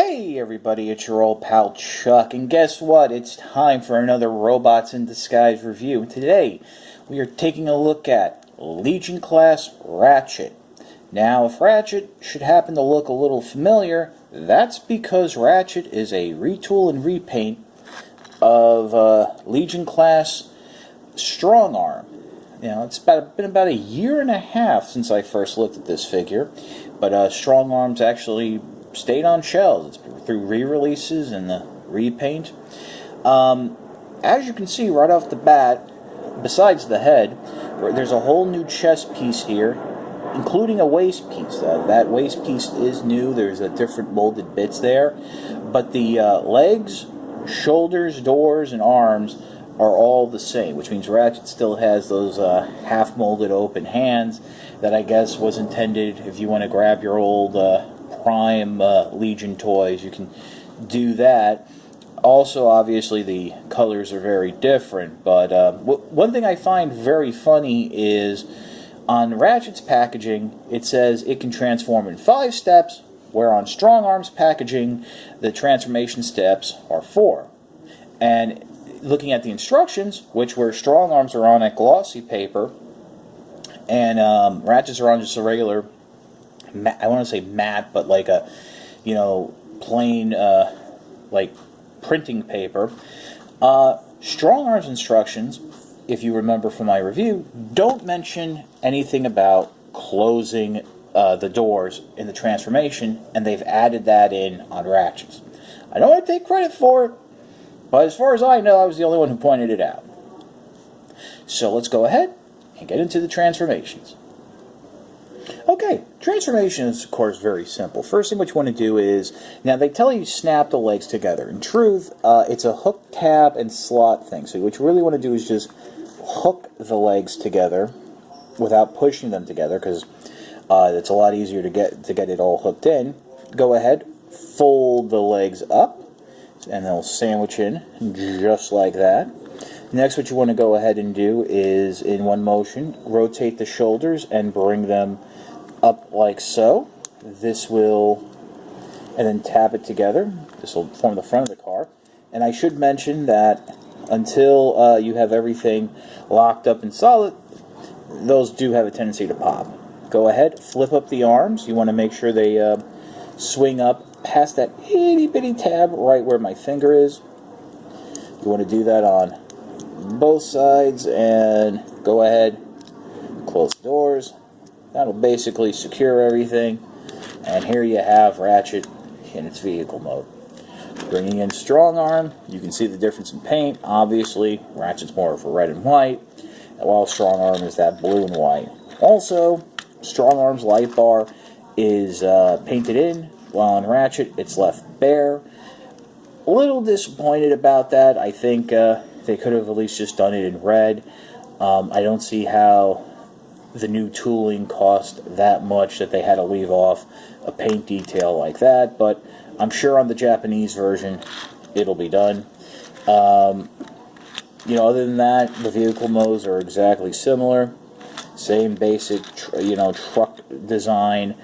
Hey everybody, it's your old pal Chuck, and guess what? It's time for another Robots in Disguise review. Today, we are taking a look at Legion Class Ratchet. Now, if Ratchet should happen to look a little familiar, that's because Ratchet is a retool and repaint of Legion Class Strong Arm. You know, it's been about a year and a half since I first looked at this figure, but Strong Arm's actually stayed on shelves. It's through re-releases and the repaint. As you can see right off the bat, besides the head, there's a whole new chest piece here, including a waist piece. That waist piece is new. There's different molded bits there, but the legs, shoulders, doors, and arms are all the same, which means Ratchet still has those half-molded open hands that I guess was intended if you want to grab your old Prime Legion toys, you can do that. Also, obviously, the colors are very different, but one thing I find very funny is on Ratchet's packaging, it says it can transform in 5 steps, where on Strong Arm's packaging, the transformation steps are 4. And looking at the instructions, which were Strong Arms are on a glossy paper, and Ratchet's are on just a regular, I want to say matte, but like a, plain, like printing paper. Strong Arm's instructions, if you remember from my review, don't mention anything about closing the doors in the transformation, and they've added that in on Ratchet's. I don't want to take credit for it, but as far as I know, I was the only one who pointed it out. So let's go ahead and get into the transformations. Okay, transformation is, of course, very simple. First thing what you want to do is, now they tell you snap the legs together. In truth, it's a hook, tab, and slot thing. So what you really want to do is just hook the legs together without pushing them together, because it's a lot easier to get it all hooked in. Go ahead, fold the legs up, and they'll sandwich in just like that. Next, what you want to go ahead and do is, in one motion, rotate the shoulders and bring them up like so. This will, and then tap it together. This will form the front of the car. And I should mention that until you have everything locked up and solid, those do have a tendency to pop. Go ahead, flip up the arms. You want to make sure they swing up past that itty bitty tab right where my finger is. You want to do that on both sides, and go ahead, close the doors. That'll basically secure everything, and here you have Ratchet in its vehicle mode. Bringing in Strong Arm, you can see the difference in paint. Obviously, Ratchet's more of a red and white, while Strong Arm is that blue and white. Also, Strong Arm's light bar is painted in, while on Ratchet it's left bare. A little disappointed about that. I think they could have at least just done it in red. I don't see how the new tooling cost that much that they had to leave off a paint detail like that, but I'm sure on the Japanese version it'll be done. Other than that, the vehicle modes are exactly similar. Same basic, truck design.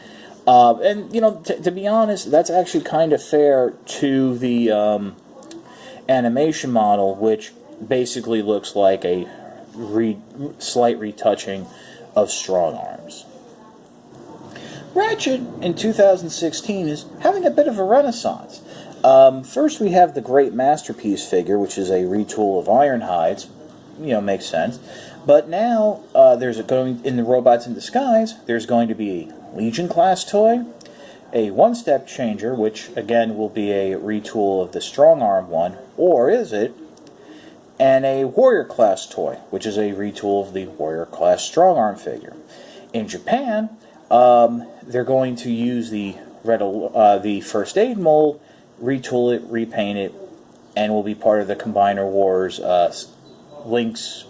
To be honest, that's actually kind of fair to the animation model, which basically looks like a slight retouching of Strong Arms. Ratchet in 2016 is having a bit of a renaissance. First, we have the Great Masterpiece figure, which is a retool of Ironhide's. Makes sense. But now, in the Robots in Disguise, there's going to be a Legion class toy, a one-step changer, which again will be a retool of the Strong Arm one, or is it? And a Warrior class toy, which is a retool of the Warrior class Strong Arm figure. In Japan, they're going to use the First Aid mold, retool it, repaint it, and will be part of the Combiner Wars Link's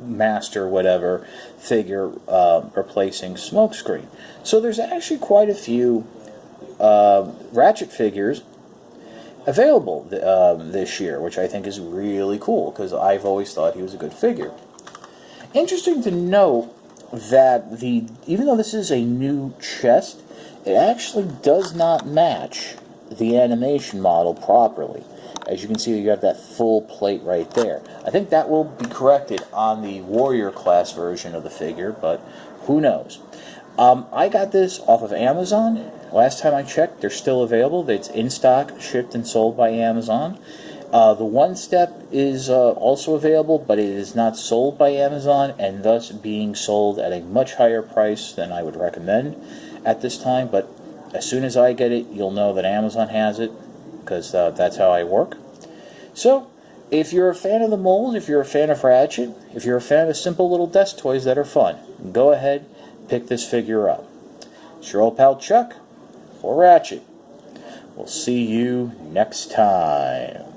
Master whatever figure replacing Smokescreen. So there's actually quite a few Ratchet figures available this year, which I think is really cool, because I've always thought he was a good figure. Interesting to note that even though this is a new chest, it actually does not match the animation model properly. As you can see, you have that full plate right there. I think that will be corrected on the Warrior class version of the figure, but who knows. I got this off of Amazon. Last time I checked, they're still available. It's in stock, shipped and sold by Amazon. The one step is also available, but it is not sold by Amazon, and thus being sold at a much higher price than I would recommend at this time. But as soon as I get it, you'll know that Amazon has it, because that's how I work. So, if you're a fan of the mold, if you're a fan of Ratchet, if you're a fan of simple little desk toys that are fun, go ahead, pick this figure up. It's your old pal Chuck for Ratchet. We'll see you next time.